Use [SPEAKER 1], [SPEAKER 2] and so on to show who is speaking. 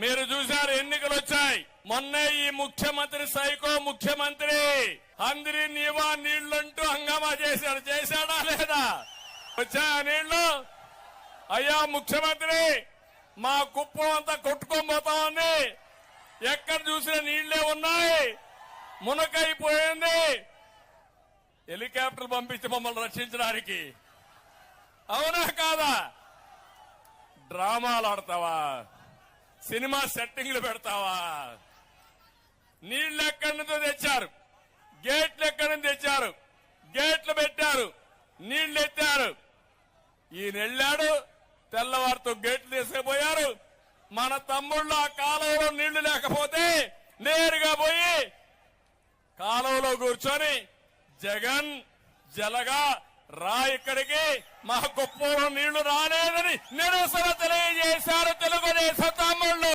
[SPEAKER 1] మీరు చూశారు ఎన్నికలు వచ్చాయి. మొన్నే ఈ ముఖ్యమంత్రి సైకో ముఖ్యమంత్రి అందరి నీవా నీళ్లంటూ హంగామా చేశాడా లేదా? వచ్చాయా నీళ్లు? అయ్యా ముఖ్యమంత్రి, మా కుప్పం అంతా కొట్టుకోబోతా ఉంది. ఎక్కడ చూసినా నీళ్లే ఉన్నాయి, మునకైపోయింది. హెలికాప్టర్ పంపించి మమ్మల్ని రక్షించడానికి. అవునా కాదా? డ్రామాలు ఆడతావా? సినిమా సెట్టింగ్లు పెడతావా? నీళ్లు ఎక్కడి నుంచో తెచ్చారు, గేట్లు ఎక్కడి నుంచి తెచ్చారు, గేట్లు పెట్టారు, నీళ్లు ఎత్తారు. ఈయన వెళ్ళాడు, తెల్లవారితో గేట్లు తీసుకుపోయారు. మన తమ్ముళ్ళు ఆ కాలువలో నీళ్లు లేకపోతే నేరుగా పోయి కాలువలో కూర్చొని జగన్ జలగా రా ఇక్కడికి, మా కుప్పంలో నీళ్లు రాలేదని నిరసన తెలియజేశారు తెలుగుదేశం తమ్ముళ్ళు.